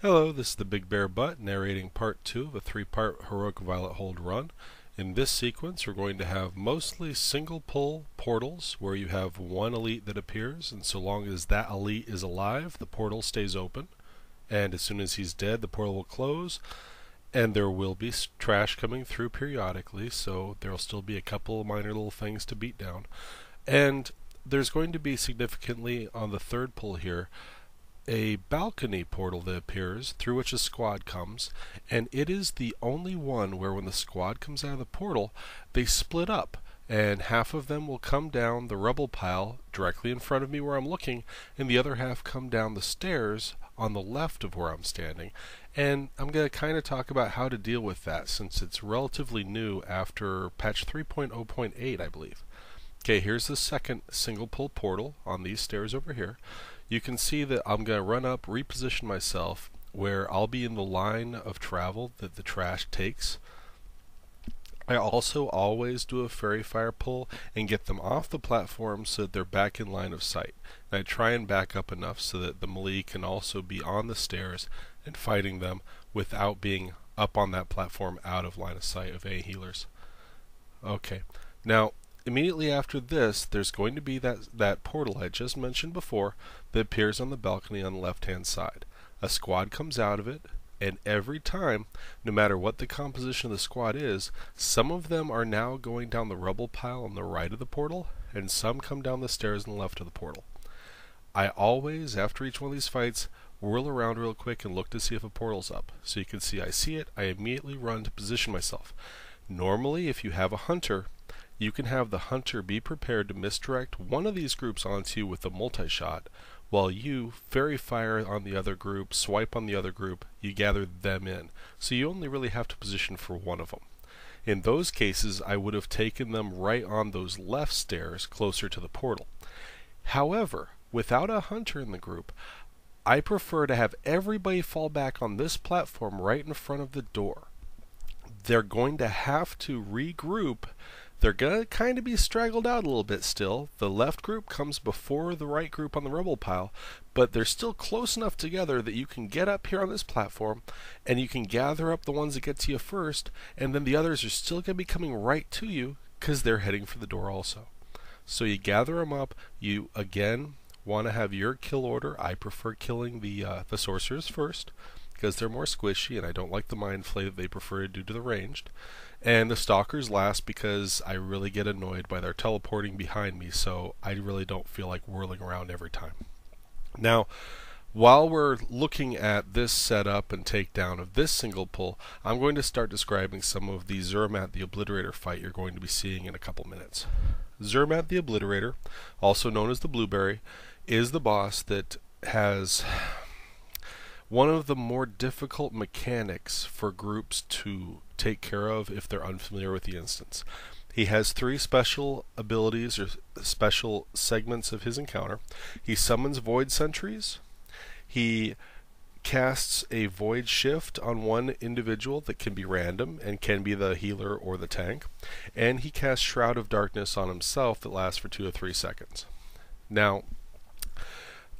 Hello, this is the Big Bear Butt narrating part 2 of a 3-part Heroic Violet Hold run. In this sequence we're going to have mostly single pull portals where you have one elite that appears, and so long as that elite is alive the portal stays open, and as soon as he's dead the portal will close, and there will be trash coming through periodically, so there will still be a couple of minor little things to beat down. And there's going to be significantly on the third pull here a balcony portal that appears through which a squad comes, and it is the only one where when the squad comes out of the portal they split up, and half of them will come down the rubble pile directly in front of me where I'm looking, and the other half come down the stairs on the left of where I'm standing. And I'm going to kind of talk about how to deal with that since it's relatively new after patch 3.0.8, I believe. Okay, here's the second single pull portal on these stairs over here. You can see that I'm going to run up, reposition myself where I'll be in the line of travel that the trash takes. I also always do a fairy fire pull and get them off the platform so that they're back in line of sight. And I try and back up enough so that the melee can also be on the stairs and fighting them without being up on that platform out of line of sight of any healers. Okay, now immediately after this, there's going to be that portal I just mentioned before that appears on the balcony on the left-hand side. A squad comes out of it, and every time, no matter what the composition of the squad is, some of them are now going down the rubble pile on the right of the portal, and some come down the stairs on the left of the portal. I always, after each one of these fights, whirl around real quick and look to see if a portal's up. So you can see I see it, I immediately run to position myself. Normally, if you have a hunter, you can have the hunter be prepared to misdirect one of these groups onto you with a multi-shot, while you fairy fire on the other group, swipe on the other group, you gather them in. So you only really have to position for one of them. In those cases, I would have taken them right on those left stairs closer to the portal. However, without a hunter in the group, I prefer to have everybody fall back on this platform right in front of the door. They're going to have to regroup. They're going to kind of be straggled out a little bit still. The left group comes before the right group on the rubble pile, but they're still close enough together that you can get up here on this platform and you can gather up the ones that get to you first, and then the others are still going to be coming right to you because they're heading for the door also. So you gather them up. You again want to have your kill order. I prefer killing the sorcerers first because they're more squishy and I don't like the mind flay that they prefer to do to the ranged. And the stalkers last because I really get annoyed by their teleporting behind me, so I really don't feel like whirling around every time. Now, while we're looking at this setup and takedown of this single pull, I'm going to start describing some of the Zuramat the Obliterator fight you're going to be seeing in a couple minutes. Zuramat the Obliterator, also known as the Blueberry, is the boss that has one of the more difficult mechanics for groups to take care of if they're unfamiliar with the instance. He has 3 special abilities or special segments of his encounter. He summons void sentries. He casts a void shift on one individual that can be random and can be the healer or the tank. And he casts Shroud of Darkness on himself that lasts for 2 or 3 seconds. Now,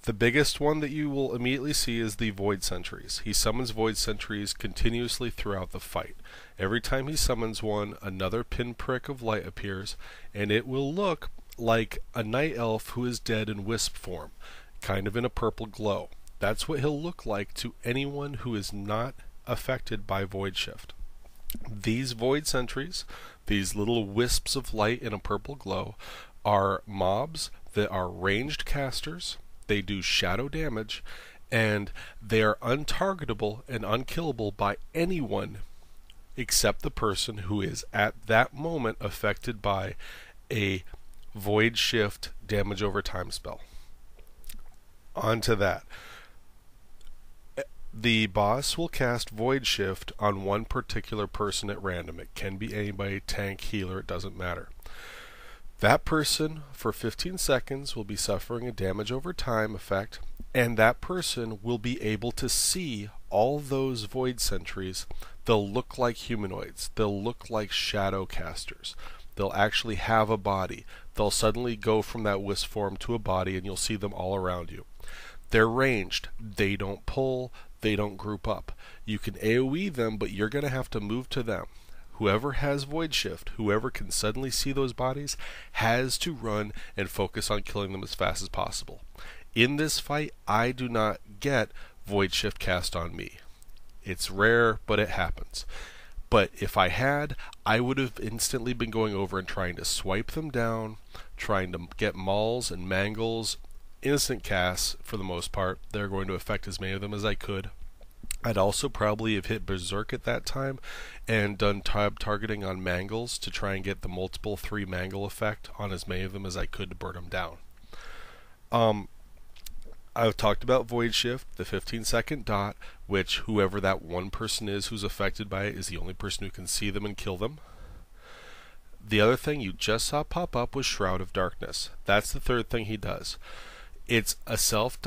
the biggest one that you will immediately see is the Void Sentries. He summons Void Sentries continuously throughout the fight. Every time he summons one, another pinprick of light appears, and it will look like a night elf who is dead in wisp form, kind of in a purple glow. That's what he'll look like to anyone who is not affected by Void Shift. These Void Sentries, these little wisps of light in a purple glow, are mobs that are ranged casters. They do shadow damage, and they are untargetable and unkillable by anyone except the person who is at that moment affected by a Void Shift damage over time spell. On to that. The boss will cast Void Shift on one particular person at random. It can be anybody, tank, healer, it doesn't matter. That person, for 15 seconds, will be suffering a damage over time effect, and that person will be able to see all those void sentries. They'll look like humanoids. They'll look like shadow casters. They'll actually have a body. They'll suddenly go from that wisp form to a body, and you'll see them all around you. They're ranged. They don't pull. they don't group up. You can AoE them, but you're going to have to move to them. Whoever has Void Shift, whoever can suddenly see those bodies, has to run and focus on killing them as fast as possible. In this fight, I do not get Void Shift cast on me. It's rare, but it happens. But if I had, I would have instantly been going over and trying to swipe them down, trying to get mauls and mangles, instant casts for the most part. They're going to affect as many of them as I could. I'd also probably have hit Berserk at that time and done tab targeting on mangles to try and get the multiple 3 mangle effect on as many of them as I could to burn them down. I've talked about Void Shift, the 15-second dot, which whoever that one person is who's affected by it is the only person who can see them and kill them. The other thing you just saw pop up was Shroud of Darkness. That's the third thing he does. It's a self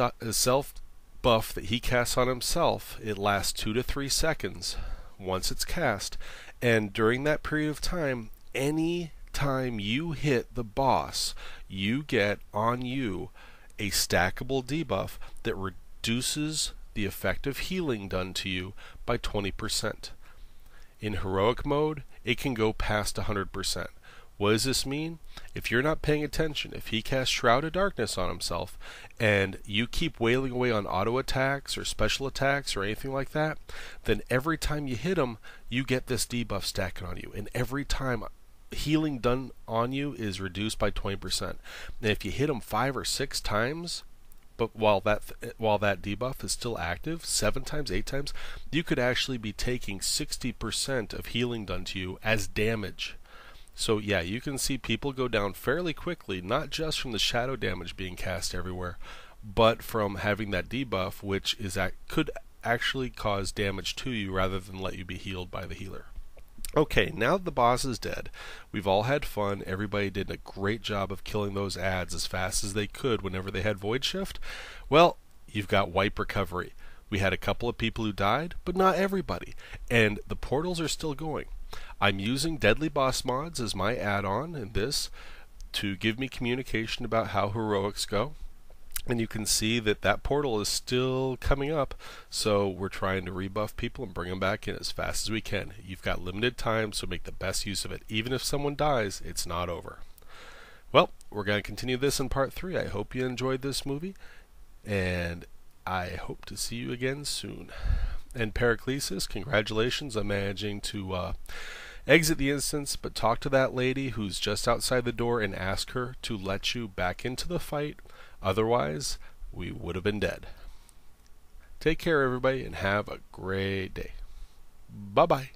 buff that he casts on himself. It lasts 2 to 3 seconds once it's cast, and during that period of time, any time you hit the boss, you get on you a stackable debuff that reduces the effective healing done to you by 20%. In heroic mode, it can go past 100%. What does this mean? If you're not paying attention, if he casts Shroud of Darkness on himself, and you keep wailing away on auto attacks or special attacks or anything like that, then every time you hit him, you get this debuff stacking on you. And every time healing done on you is reduced by 20%. And if you hit him 5 or 6 times, but while that debuff is still active, 7 times, 8 times, you could actually be taking 60% of healing done to you as damage. So yeah, you can see people go down fairly quickly, not just from the shadow damage being cast everywhere, but from having that debuff, which could actually cause damage to you rather than let you be healed by the healer. Okay, now that the boss is dead, we've all had fun. Everybody did a great job of killing those ads as fast as they could whenever they had Void Shift. Well, you've got wipe recovery. We had a couple of people who died, but not everybody. And the portals are still going. I'm using Deadly Boss Mods as my add-on in this to give me communication about how heroics go. And you can see that that portal is still coming up, so we're trying to rebuff people and bring them back in as fast as we can. You've got limited time, so make the best use of it. Even if someone dies, it's not over. Well, we're going to continue this in part 3. I hope you enjoyed this movie, and I hope to see you again soon. And Periclesis, congratulations on managing to exit the instance, but talk to that lady who's just outside the door and ask her to let you back into the fight. Otherwise, we would have been dead. Take care, everybody, and have a great day. Bye-bye.